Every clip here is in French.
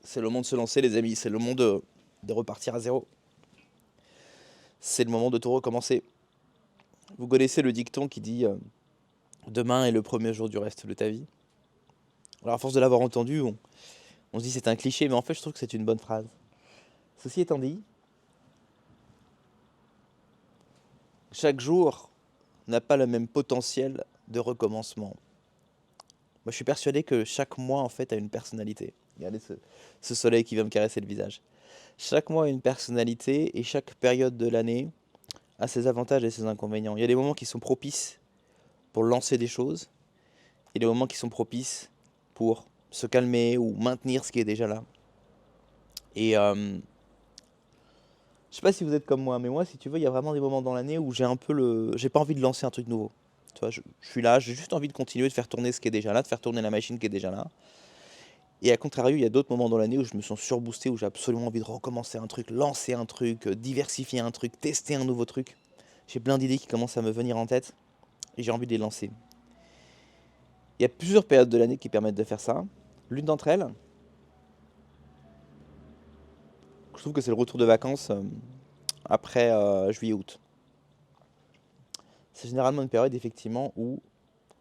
C'est le moment de se lancer, les amis. C'est le moment de repartir à zéro. C'est le moment de tout recommencer. Vous connaissez le dicton qui dit demain est le premier jour du reste de ta vie. Alors, à force de l'avoir entendu, on se dit c'est un cliché, mais en fait, je trouve que c'est une bonne phrase. Ceci étant dit, chaque jour n'a pas le même potentiel de recommencement. Moi, je suis persuadé que chaque mois, en fait, a une personnalité. Regardez ce soleil qui vient me caresser le visage. Chaque mois a une personnalité et chaque période de l'année a ses avantages et ses inconvénients. Il y a des moments qui sont propices pour lancer des choses et des moments qui sont propices pour se calmer ou maintenir ce qui est déjà là. Et je sais pas si vous êtes comme moi, mais moi, si tu veux, il y a vraiment des moments dans l'année où j'ai pas envie de lancer un truc nouveau. Tu vois, je suis là, j'ai juste envie de continuer de faire tourner ce qui est déjà là, de faire tourner la machine qui est déjà là. Et à contrario, il y a d'autres moments dans l'année où je me sens surboosté, où j'ai absolument envie de recommencer un truc, lancer un truc, diversifier un truc, tester un nouveau truc. J'ai plein d'idées qui commencent à me venir en tête et j'ai envie de les lancer. Il y a plusieurs périodes de l'année qui permettent de faire ça. L'une d'entre elles, je trouve que c'est le retour de vacances après juillet-août. C'est généralement une période effectivement où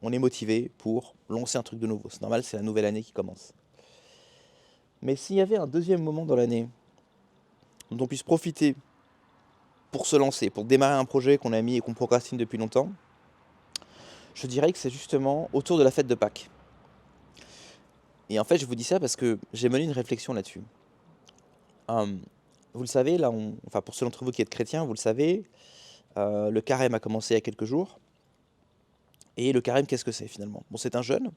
on est motivé pour lancer un truc de nouveau. C'est normal, c'est la nouvelle année qui commence. Mais s'il y avait un deuxième moment dans l'année dont on puisse profiter pour se lancer, pour démarrer un projet qu'on a mis et qu'on procrastine depuis longtemps, je dirais que c'est justement autour de la fête de Pâques. Et en fait, je vous dis ça parce que j'ai mené une réflexion là-dessus. Hum, vous le savez, là, enfin pour ceux d'entre vous qui êtes chrétiens, vous le savez, le carême a commencé il y a quelques jours. Et le carême, qu'est-ce que c'est finalement? Bon, c'est un jeûne,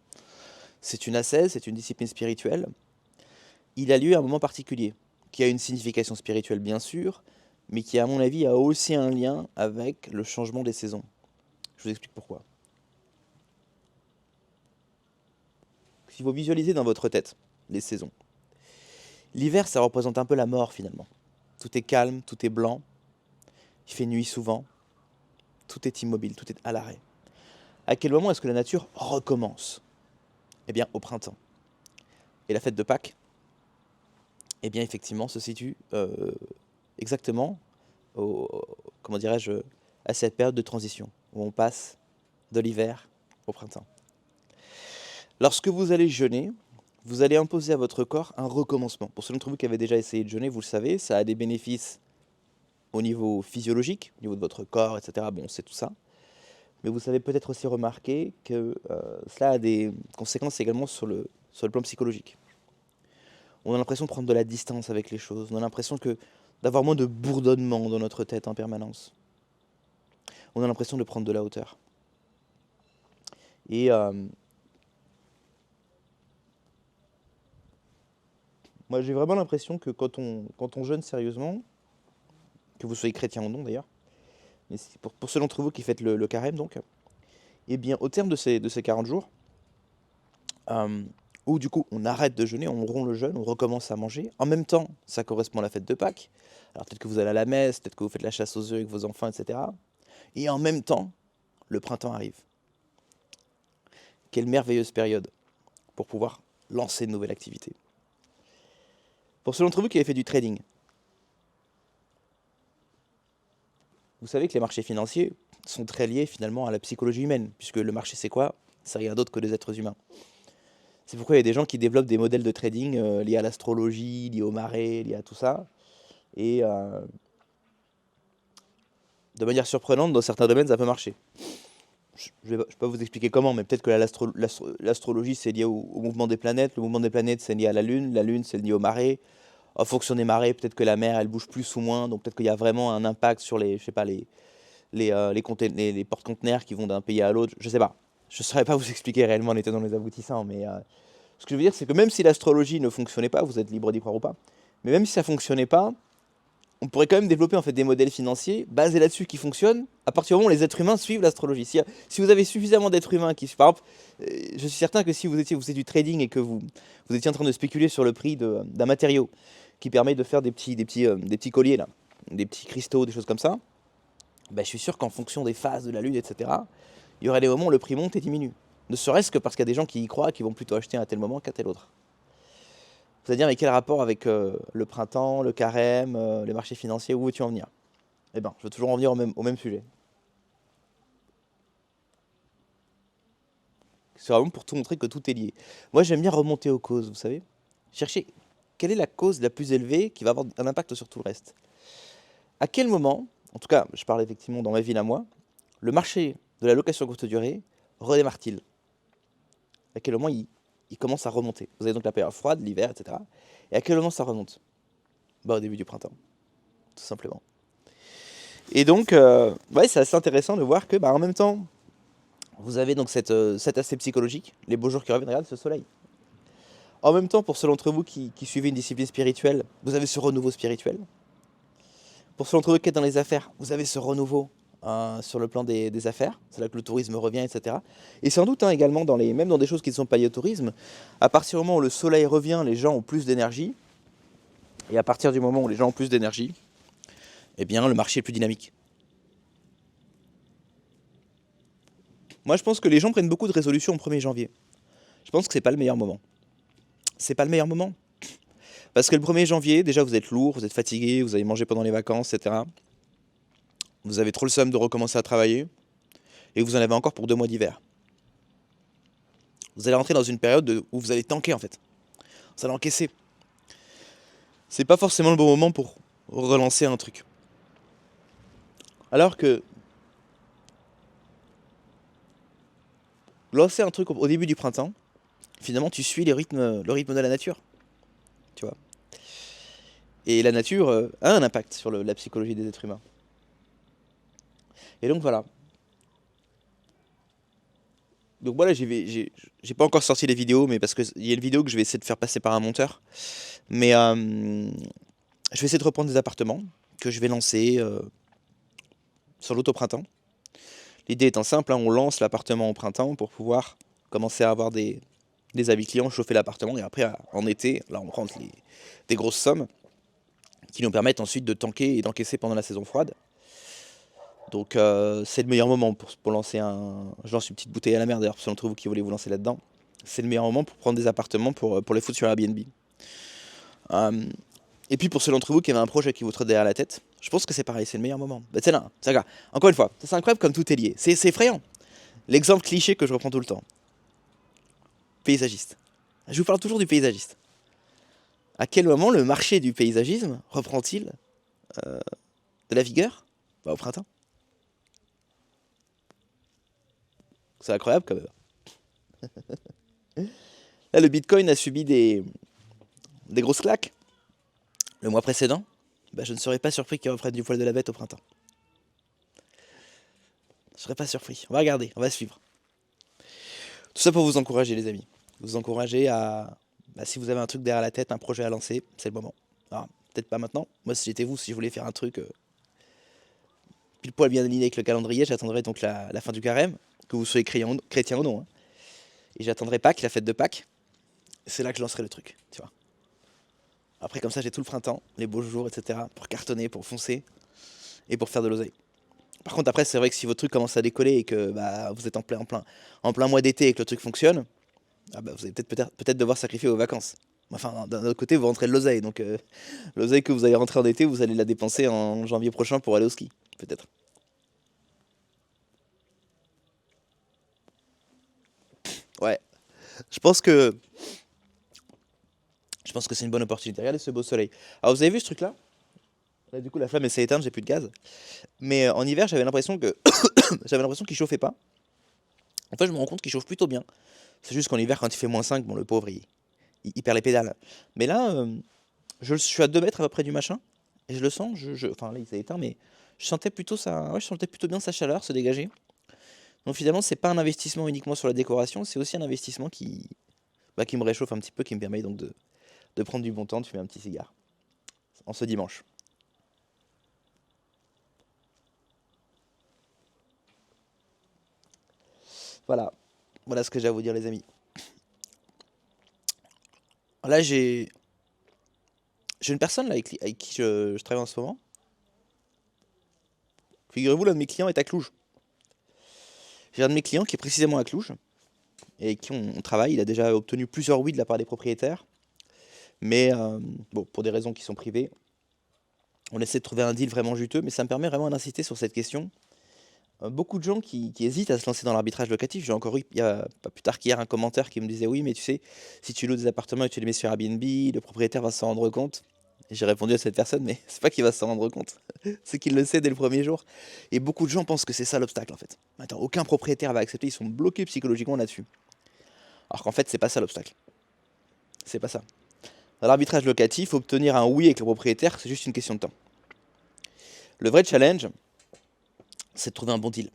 c'est une ascèse, c'est une discipline spirituelle. Il a lieu à un moment particulier, qui a une signification spirituelle bien sûr, mais qui à mon avis a aussi un lien avec le changement des saisons. Je vous explique pourquoi. Si vous visualisez dans votre tête les saisons, l'hiver ça représente un peu la mort finalement. Tout est calme, tout est blanc, il fait nuit souvent, tout est immobile, tout est à l'arrêt. À quel moment est-ce que la nature recommence? Eh bien au printemps. Et la fête de Pâques, eh bien effectivement se situe exactement au, comment dirais-je, à cette période de transition où on passe de l'hiver au printemps. Lorsque vous allez jeûner, vous allez imposer à votre corps un recommencement. Pour ceux d'entre vous qui avez déjà essayé de jeûner, vous le savez, ça a des bénéfices au niveau physiologique, au niveau de votre corps, etc. Bon, c'est tout ça. Mais vous savez peut-être aussi remarquer que cela a des conséquences également sur le plan psychologique. On a l'impression de prendre de la distance avec les choses. On a l'impression d'avoir moins de bourdonnement dans notre tête en permanence. On a l'impression de prendre de la hauteur. Et moi, j'ai vraiment l'impression que quand on jeûne sérieusement, que vous soyez chrétien ou non d'ailleurs, mais pour ceux d'entre vous qui faites le carême donc, eh bien au terme de ces 40 jours, euh, où du coup on arrête de jeûner, on rompt le jeûne, on recommence à manger, en même temps ça correspond à la fête de Pâques, alors peut-être que vous allez à la messe, peut-être que vous faites la chasse aux œufs avec vos enfants, etc. Et en même temps, le printemps arrive. Quelle merveilleuse période pour pouvoir lancer une nouvelle activité. Pour ceux d'entre vous qui avaient fait du trading, vous savez que les marchés financiers sont très liés finalement à la psychologie humaine, puisque le marché c'est quoi? C'est rien d'autre que des êtres humains. C'est pourquoi il y a des gens qui développent des modèles de trading liés à l'astrologie, liés aux marées, liés à tout ça. Et de manière surprenante, dans certains domaines, ça peut marcher. Je ne vais pas vous expliquer comment, mais peut-être que l'astrologie c'est lié au mouvement des planètes, le mouvement des planètes c'est lié à la lune c'est lié aux marées. En fonction des marées, peut-être que la mer elle bouge plus ou moins, donc peut-être qu'il y a vraiment un impact sur les, je sais pas, les porte-conteneurs qui vont d'un pays à l'autre, je sais pas. Je ne saurais pas vous expliquer réellement les tenants et les aboutissants, mais ce que je veux dire, c'est que même si l'astrologie ne fonctionnait pas, vous êtes libre d'y croire ou pas, mais même si ça fonctionnait pas, on pourrait quand même développer en fait des modèles financiers basés là-dessus qui fonctionnent à partir du moment où les êtres humains suivent l'astrologie. Si vous avez suffisamment d'êtres humains qui, par exemple, je suis certain que si vous faisiez du trading et que vous étiez en train de spéculer sur le prix d'un matériau qui permet de faire des petits colliers là, des petits cristaux, des choses comme ça, ben, je suis sûr qu'en fonction des phases de la lune, etc., il y aurait des moments où le prix monte et diminue. Ne serait-ce que parce qu'il y a des gens qui y croient, qui vont plutôt acheter à tel moment qu'à tel autre. Vous allez dire, mais quel rapport avec le printemps, le carême, les marchés financiers, où veux-tu en venir? Eh ben, je veux toujours en venir au même sujet. C'est vraiment pour tout montrer que tout est lié. Moi, j'aime bien remonter aux causes, vous savez. Chercher quelle est la cause la plus élevée qui va avoir un impact sur tout le reste. À quel moment, en tout cas, je parle effectivement dans ma ville à moi, le marché de la location courte durée redémarre-t-il? À quel moment il commence à remonter? Vous avez donc la période froide, l'hiver, etc. Et à quel moment ça remonte? Bah, au début du printemps, tout simplement. Et donc, ouais, c'est assez intéressant de voir que, bah, en même temps, vous avez donc cet aspect psychologique, les beaux jours qui reviennent, regarde ce soleil. En même temps, pour ceux d'entre vous qui suivez une discipline spirituelle, vous avez ce renouveau spirituel. Pour ceux d'entre vous qui êtes dans les affaires, vous avez ce renouveau sur le plan des affaires. C'est là que le tourisme revient, etc. Et sans doute également, même dans des choses qui ne sont pas liées au tourisme, à partir du moment où le soleil revient, les gens ont plus d'énergie. Et à partir du moment où les gens ont plus d'énergie, eh bien, le marché est plus dynamique. Moi, je pense que les gens prennent beaucoup de résolutions au 1er janvier. Je pense que c'est pas le meilleur moment. C'est pas le meilleur moment. Parce que le 1er janvier, déjà, vous êtes lourd, vous êtes fatigué, vous avez mangé pendant les vacances, etc. Vous avez trop le seum de recommencer à travailler. Et vous en avez encore pour 2 mois d'hiver. Vous allez rentrer dans une période où vous allez tanker, en fait. Vous allez encaisser. C'est pas forcément le bon moment pour relancer un truc. Alors que lancer un truc au début du printemps, finalement, tu suis le rythme de la nature. Tu vois. Et la nature a un impact sur la psychologie des êtres humains. Et donc voilà. Donc voilà, j'ai pas encore sorti les vidéos, mais parce qu'il y a une vidéo que je vais essayer de faire passer par un monteur. Mais je vais essayer de reprendre des appartements que je vais lancer sur l'autoprintemps. L'idée étant simple, on lance l'appartement au printemps pour pouvoir commencer à avoir des avis clients, chauffer l'appartement, et après en été, là on rentre des grosses sommes qui nous permettent ensuite de tanker et d'encaisser pendant la saison froide. Donc c'est le meilleur moment pour lancer je lance une petite bouteille à la mer d'ailleurs, pour ceux d'entre vous qui voulez vous lancer là-dedans. C'est le meilleur moment pour prendre des appartements pour les foutre sur Airbnb. Et puis pour ceux d'entre vous qui avaient un projet qui vous trotte derrière la tête, je pense que c'est pareil, c'est le meilleur moment. Bah, c'est là, encore une fois, c'est incroyable comme tout est lié. C'est effrayant. L'exemple cliché que je reprends tout le temps. Paysagiste. Je vous parle toujours du paysagiste. À quel moment le marché du paysagisme reprend-il de la vigueur? Bah, au printemps. C'est incroyable quand même. Là, le Bitcoin a subi des grosses claques le mois précédent. Bah, je ne serais pas surpris qu'il reprenne du poil de la bête au printemps. Je ne serais pas surpris. On va regarder, on va suivre. Tout ça pour vous encourager, les amis. Vous encourager à... Bah, si vous avez un truc derrière la tête, un projet à lancer, c'est le moment. Alors, peut-être pas maintenant. Moi, si j'étais vous, si je voulais faire un truc pile poil bien aligné avec le calendrier, j'attendrais donc la fin du carême, que vous soyez chrétien ou non. Hein. Et j'attendrai Pâques, la fête de Pâques. C'est là que je lancerai le truc, tu vois. Après, comme ça, j'ai tout le printemps, les beaux jours, etc. pour cartonner, pour foncer et pour faire de l'oseille. Par contre, après, c'est vrai que si votre truc commence à décoller et que bah, vous êtes en plein mois d'été et que le truc fonctionne, ah bah, vous allez peut-être devoir sacrifier vos vacances. Enfin, d'un autre côté, vous rentrez de l'oseille. Donc, l'oseille que vous allez rentrer en été, vous allez la dépenser en janvier prochain pour aller au ski, peut-être. Ouais. Je pense que c'est une bonne opportunité. Regardez ce beau soleil. Alors, vous avez vu ce truc-là? Là, du coup, la flamme elle s'est éteinte, j'ai plus de gaz. Mais en hiver, j'avais l'impression qu'il chauffait pas. En fait, je me rends compte qu'il chauffe plutôt bien. C'est juste qu'en hiver, quand il fait -5, bon, le pauvre, il perd les pédales. Mais là, je suis à 2 mètres à peu près du machin. Et je le sens. Enfin, là, il s'est éteint, mais je sentais plutôt je sentais plutôt bien sa chaleur se dégager. Donc finalement, c'est pas un investissement uniquement sur la décoration, c'est aussi un investissement qui me réchauffe un petit peu, qui me permet donc de prendre du bon temps, de fumer un petit cigare. En ce dimanche. Voilà. Voilà ce que j'ai à vous dire, les amis. Là, j'ai une personne là, avec qui je travaille en ce moment. Figurez-vous, l'un de mes clients est à Cluj. J'ai un de mes clients qui est précisément à Cluj et avec qui on travaille. Il a déjà obtenu plusieurs oui de la part des propriétaires. Mais bon, pour des raisons qui sont privées, on essaie de trouver un deal vraiment juteux, mais ça me permet vraiment d'insister sur cette question. Beaucoup de gens qui hésitent à se lancer dans l'arbitrage locatif. J'ai encore eu, il y a pas plus tard qu'hier, un commentaire qui me disait: «Oui, mais tu sais, si tu loues des appartements et que tu les mets sur Airbnb, le propriétaire va s'en rendre compte». Et j'ai répondu à cette personne: «Mais c'est pas qu'il va s'en rendre compte, c'est qu'il le sait dès le premier jour». Et beaucoup de gens pensent que c'est ça l'obstacle, en fait. Attends, aucun propriétaire va accepter, ils sont bloqués psychologiquement là-dessus. Alors qu'en fait, c'est pas ça l'obstacle. C'est pas ça. Dans l'arbitrage locatif, obtenir un oui avec le propriétaire, c'est juste une question de temps. Le vrai challenge, c'est de trouver un bon deal.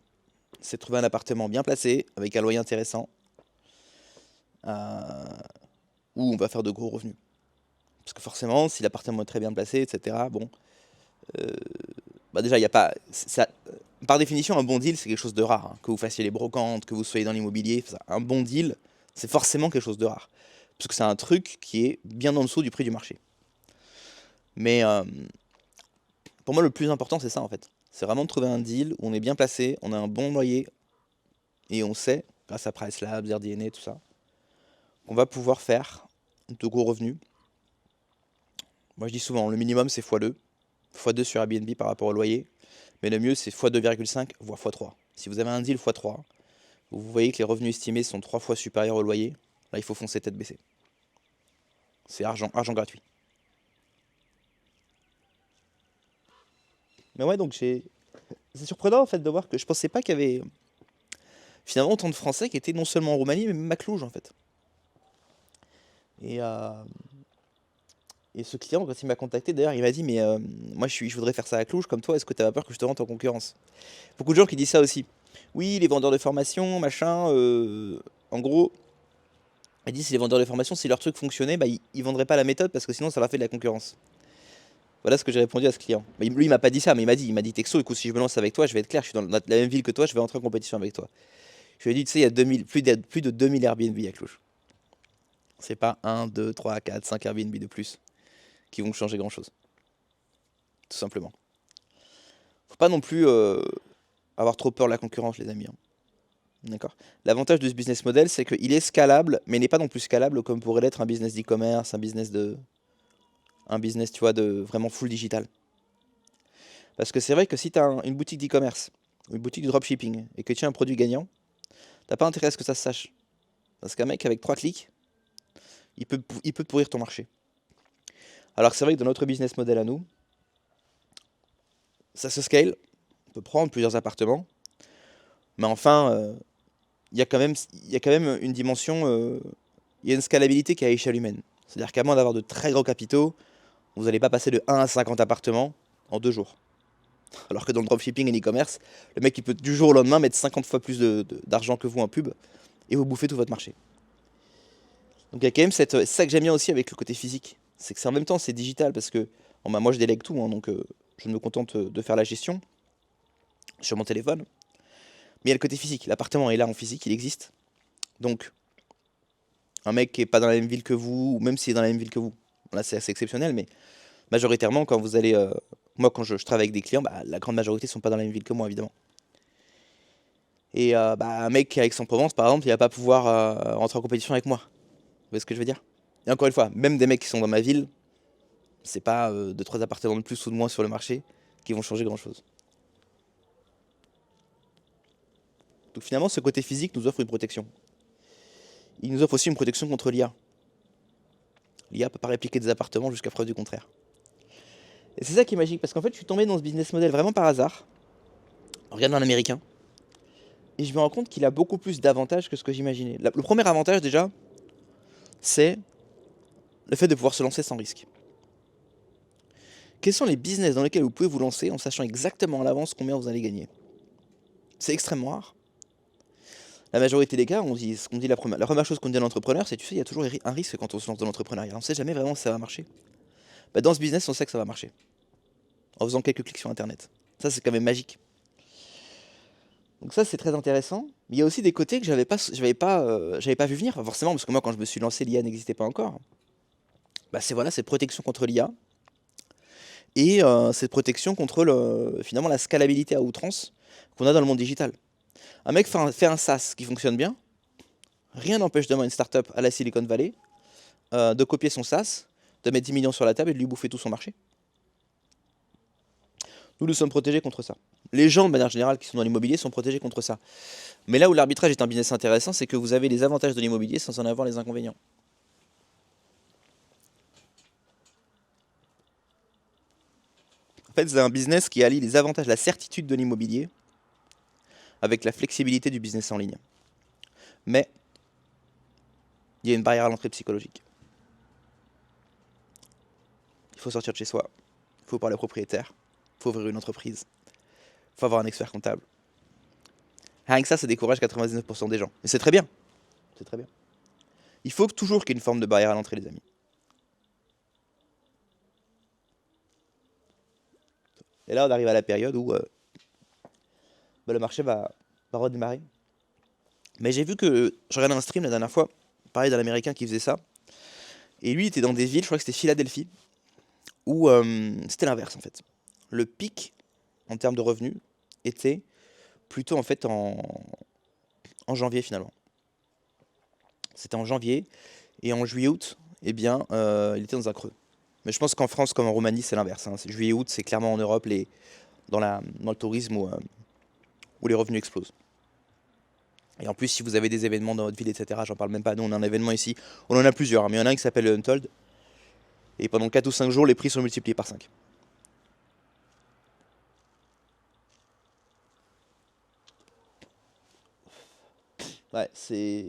C'est de trouver un appartement bien placé, avec un loyer intéressant, où on va faire de gros revenus. Parce que forcément, si l'appartement est très bien placé, etc., bon, bah déjà, il n'y a pas. Par définition, un bon deal, c'est quelque chose de rare, hein. Que vous fassiez les brocantes, que vous soyez dans l'immobilier, un bon deal, c'est forcément quelque chose de rare. Parce que c'est un truc qui est bien en dessous du prix du marché. Mais pour moi, le plus important, c'est ça en fait. C'est vraiment de trouver un deal où on est bien placé, on a un bon loyer, et on sait, grâce à PriceLabs, AirDNA, tout ça, qu'on va pouvoir faire de gros revenus. Moi, je dis souvent, le minimum, c'est x2. x2 sur Airbnb par rapport au loyer. Mais le mieux, c'est x2,5, voire x3. Si vous avez un deal x3, vous voyez que les revenus estimés sont 3 fois supérieurs au loyer, là, il faut foncer tête baissée. C'est argent gratuit. Mais ouais, donc c'est surprenant en fait de voir que je pensais pas qu'il y avait finalement autant de Français qui étaient non seulement en Roumanie, mais même à Cluj en fait. Et, euh, et ce client, quand il m'a contacté, d'ailleurs, il m'a dit: «Mais moi, je voudrais faire ça à Cluj comme toi, est-ce que tu n'as pas peur que je te rentre en concurrence?» Beaucoup de gens qui disent ça aussi. Oui, les vendeurs de formation, machin, en gros, ils disent: si les vendeurs de formation, si leur truc fonctionnait, bah, ils vendraient pas la méthode parce que sinon ça leur fait de la concurrence. Voilà ce que j'ai répondu à ce client. Bah, lui, il m'a pas dit ça, mais il m'a dit: Texto, écoute, si je me lance avec toi, je vais être clair, je suis dans la même ville que toi, je vais entrer en compétition avec toi. Je lui ai dit: tu sais, il y a plus de 2000 Airbnb à Cluj. C'est pas 1, 2, 3, 4, 5 Airbnb de plus qui vont changer grand chose. Tout simplement. Faut pas non plus avoir trop peur de la concurrence, les amis, hein. D'accord. L'avantage de ce business model, c'est qu'il est scalable, mais n'est pas non plus scalable comme pourrait l'être un business d'e-commerce, un business, tu vois, de vraiment full digital. Parce que c'est vrai que si tu as une boutique d'e-commerce, une boutique de dropshipping, et que tu as un produit gagnant, t'as pas intérêt à ce que ça se sache. Parce qu'un mec avec 3 clics, il peut te pourrir ton marché. Alors que c'est vrai que dans notre business model à nous, ça se scale, on peut prendre plusieurs appartements, mais enfin, il y a quand même une dimension, il y a une scalabilité qui est à échelle humaine. C'est-à-dire qu'à moins d'avoir de très gros capitaux, vous n'allez pas passer de 1 à 50 appartements en 2 jours. Alors que dans le dropshipping et l'e-commerce, le mec il peut du jour au lendemain mettre 50 fois plus d'argent que vous en pub et vous bouffez tout votre marché. Donc il y a quand même c'est ça que j'aime bien aussi avec le côté physique. C'est que c'est en même temps c'est digital parce que bon, bah, moi je délègue tout, hein, donc je me contente de faire la gestion sur mon téléphone. Mais il y a le côté physique. L'appartement est là en physique, il existe. Donc un mec qui est pas dans la même ville que vous, ou même s'il est dans la même ville que vous, là c'est assez exceptionnel, mais majoritairement quand vous allez, moi quand je travaille avec des clients, bah, la grande majorité sont pas dans la même ville que moi évidemment. Et bah, un mec qui est à Aix-en-Provence par exemple, il va pas pouvoir rentrer en compétition avec moi. Vous voyez ce que je veux dire? Et encore une fois, même des mecs qui sont dans ma ville, c'est pas 2-3 appartements de plus ou de moins sur le marché qui vont changer grand chose. Donc finalement, ce côté physique nous offre une protection. Il nous offre aussi une protection contre l'IA. L'IA peut pas répliquer des appartements jusqu'à preuve du contraire. Et c'est ça qui est magique, parce qu'en fait, je suis tombé dans ce business model vraiment par hasard, en regardant un américain, et je me rends compte qu'il a beaucoup plus d'avantages que ce que j'imaginais. Le premier avantage déjà, c'est le fait de pouvoir se lancer sans risque. Quels sont les business dans lesquels vous pouvez vous lancer en sachant exactement à l'avance combien vous allez gagner? C'est extrêmement rare. La majorité des cas, la première chose qu'on dit à l'entrepreneur, c'est: tu sais, il y a toujours un risque quand on se lance dans l'entrepreneuriat. On ne sait jamais vraiment si ça va marcher. Bah, dans ce business, on sait que ça va marcher. En faisant quelques clics sur Internet. Ça, c'est quand même magique. Donc ça, c'est très intéressant. Mais il y a aussi des côtés que j'avais pas vu venir. Enfin, forcément, parce que moi, quand je me suis lancé, l'IA n'existait pas encore. Bah, cette protection contre l'IA. Et cette protection contre finalement la scalabilité à outrance qu'on a dans le monde digital. Un mec fait un SaaS qui fonctionne bien. Rien n'empêche demain une startup à la Silicon Valley de copier son SaaS, de mettre 10 millions sur la table et de lui bouffer tout son marché. Nous sommes protégés contre ça. Les gens, de manière générale, qui sont dans l'immobilier sont protégés contre ça. Mais là où l'arbitrage est un business intéressant, c'est que vous avez les avantages de l'immobilier sans en avoir les inconvénients. En fait, c'est un business qui allie les avantages, la certitude de l'immobilier avec la flexibilité du business en ligne. Mais il y a une barrière à l'entrée psychologique. Il faut sortir de chez soi, il faut parler au propriétaire, il faut ouvrir une entreprise, il faut avoir un expert comptable. Rien que ça décourage 99% des gens. Et c'est très bien. C'est très bien. Il faut toujours qu'il y ait une forme de barrière à l'entrée, les amis. Et là, on arrive à la période où le marché va redémarrer. Mais j'ai vu que, je regardais un stream la dernière fois, pareil d'un Américain qui faisait ça, et lui il était dans des villes, je crois que c'était Philadelphie, où c'était l'inverse en fait. Le pic en termes de revenus était plutôt en fait en janvier finalement. C'était en janvier, et en juillet-août, eh bien, il était dans un creux. Mais je pense qu'en France comme en Roumanie, c'est l'inverse. Hein. Juillet-août, c'est clairement en Europe, dans le tourisme où les revenus explosent. Et en plus, si vous avez des événements dans votre ville, etc., j'en parle même pas. Nous, on a un événement ici. On en a plusieurs, hein, mais il y en a un qui s'appelle le Untold. Et pendant 4 ou 5 jours, les prix sont multipliés par 5. Ouais, c'est...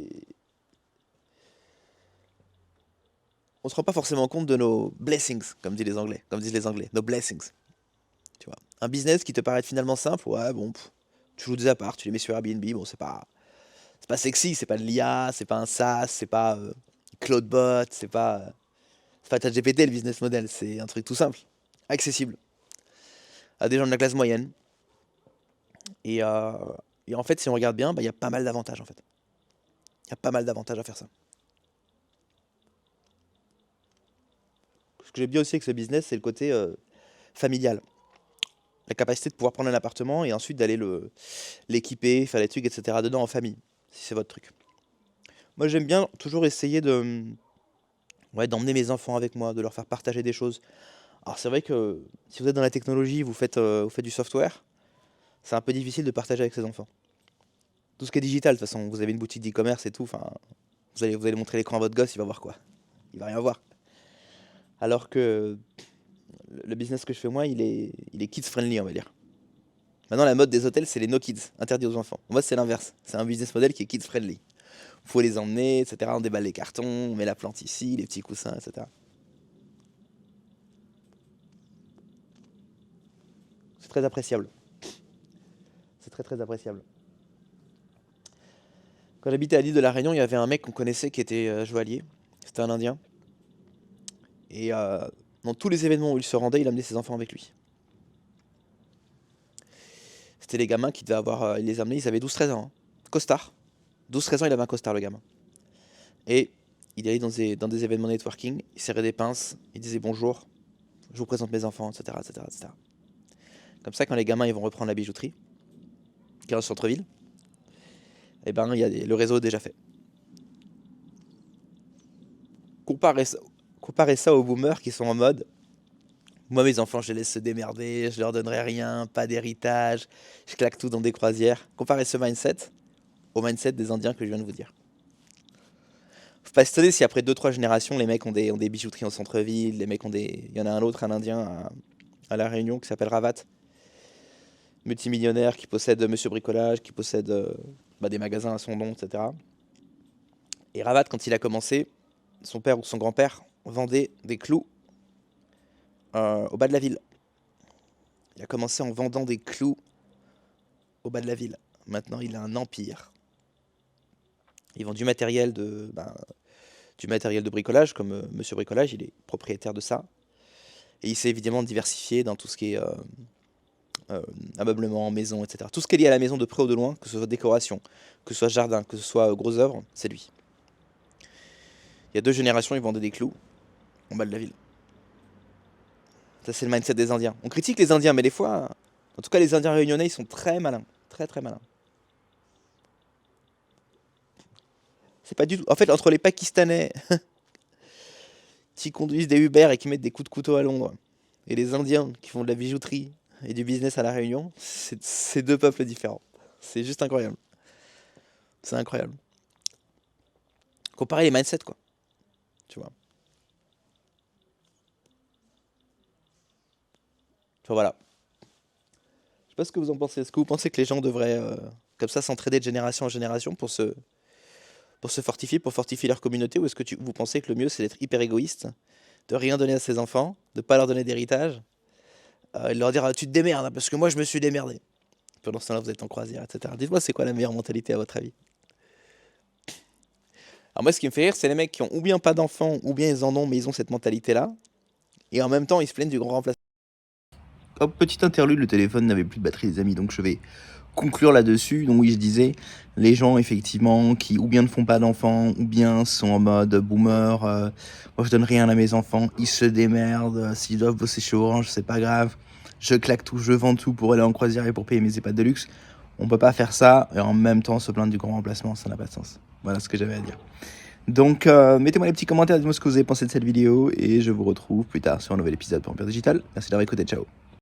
On se rend pas forcément compte de nos blessings, comme disent les Anglais. Comme disent les Anglais. Nos blessings. Tu vois. Un business qui te paraît finalement simple, ouais, bon, tu joues des apparts, tu les mets sur Airbnb, bon, c'est pas sexy, c'est pas de l'IA, c'est pas un SaaS, c'est pas Cloudbot, c'est pas ChatGPT le business model, c'est un truc tout simple, accessible à des gens de la classe moyenne. Et, euh, et en fait, si on regarde bien, bah, il y a pas mal d'avantages en fait. Il y a pas mal d'avantages à faire ça. Ce que j'aime bien aussi avec ce business, c'est le côté familial. La capacité de pouvoir prendre un appartement et ensuite d'aller l'équiper, faire les trucs, etc. dedans en famille, si c'est votre truc. Moi, j'aime bien toujours essayer ouais, d'emmener mes enfants avec moi, de leur faire partager des choses. Alors, c'est vrai que si vous êtes dans la technologie, vous faites du software, c'est un peu difficile de partager avec ses enfants. Tout ce qui est digital, de toute façon, vous avez une boutique d'e-commerce et tout, enfin, vous allez montrer l'écran à votre gosse, il va voir quoi? Il va rien voir. Alors que le business que je fais moi, il est kids friendly, on va dire. Maintenant, la mode des hôtels, c'est les no kids, interdits aux enfants. Moi, c'est l'inverse. C'est un business model qui est kids friendly. Faut les emmener, etc. On déballe les cartons, on met la plante ici, les petits coussins, etc. C'est très appréciable. C'est très très appréciable. Quand j'habitais à l'île de la Réunion, il y avait un mec qu'on connaissait qui était joaillier. C'était un Indien. Et dans tous les événements où il se rendait, il amenait ses enfants avec lui. C'était les gamins qui devaient avoir. Il les amenait, ils avaient 12-13 ans. Hein. Costard. 12-13 ans, il avait un costard, le gamin. Et il allait dans des événements networking, il serrait des pinces, il disait bonjour, je vous présente mes enfants, etc., etc., etc. Comme ça, quand les gamins ils vont reprendre la bijouterie, qui est en centre-ville, eh ben, le réseau est déjà fait. Comparez ça, comparez ça aux boomers qui sont en mode moi, mes enfants, je les laisse se démerder, je leur donnerai rien, pas d'héritage, je claque tout dans des croisières. Comparez ce mindset au mindset des Indiens que je viens de vous dire. Faut pas s'étonner si après 2-3 générations, les mecs ont des bijouteries en centre-ville, les mecs ont des. Il y en a un autre, un Indien à La Réunion qui s'appelle Ravat, multimillionnaire, qui possède Monsieur Bricolage, qui possède des magasins à son nom, etc. Et Ravat, quand il a commencé, son père ou son grand-père vendait des clous au bas de la ville. Il a commencé en vendant des clous au bas de la ville. Maintenant, il a un empire. Il vend du matériel de bricolage, comme Monsieur Bricolage, il est propriétaire de ça. Et il s'est évidemment diversifié dans tout ce qui est ameublement, maison, etc. Tout ce qui est lié à la maison de près ou de loin, que ce soit décoration, que ce soit jardin, que ce soit gros œuvre, c'est lui. Il y a 2 générations, ils vendaient des clous en bas de la ville. Ça, c'est le mindset des Indiens. On critique les Indiens, mais des fois, en tout cas, les Indiens réunionnais, ils sont très malins. Très, très malins. C'est pas du tout. En fait, entre les Pakistanais qui conduisent des Uber et qui mettent des coups de couteau à Londres, et les Indiens qui font de la bijouterie et du business à La Réunion, c'est deux peuples différents. C'est juste incroyable. C'est incroyable. Comparer les mindsets, quoi. Tu vois. Enfin, voilà. Je sais pas ce que vous en pensez. Est-ce que vous pensez que les gens devraient, comme ça, s'entraider de génération en génération pour se fortifier, pour fortifier leur communauté, ou est-ce que vous pensez que le mieux, c'est d'être hyper égoïste, de rien donner à ses enfants, de pas leur donner d'héritage, et de leur dire, ah, tu te démerdes, hein, parce que moi, je me suis démerdé. Pendant ce temps-là, vous êtes en croisière, etc. Dites-moi, c'est quoi la meilleure mentalité à votre avis? Alors moi, ce qui me fait rire, c'est les mecs qui ont ou bien pas d'enfants, ou bien ils en ont, mais ils ont cette mentalité-là, et en même temps, ils se plaignent du grand remplacement. Hop, petite interlude, le téléphone n'avait plus de batterie, les amis, donc je vais conclure là-dessus. Donc oui, je disais, les gens effectivement qui ou bien ne font pas d'enfants, ou bien sont en mode boomer, moi je donne rien à mes enfants, ils se démerdent, s'ils doivent bosser chez Orange, c'est pas grave, je claque tout, je vends tout pour aller en croisière et pour payer mes EHPAD de luxe. On peut pas faire ça et en même temps se plaindre du grand remplacement, ça n'a pas de sens. Voilà ce que j'avais à dire. Donc mettez-moi les petits commentaires, dites-moi ce que vous avez pensé de cette vidéo et je vous retrouve plus tard sur un nouvel épisode pour Empire Digital. Merci d'avoir écouté, ciao.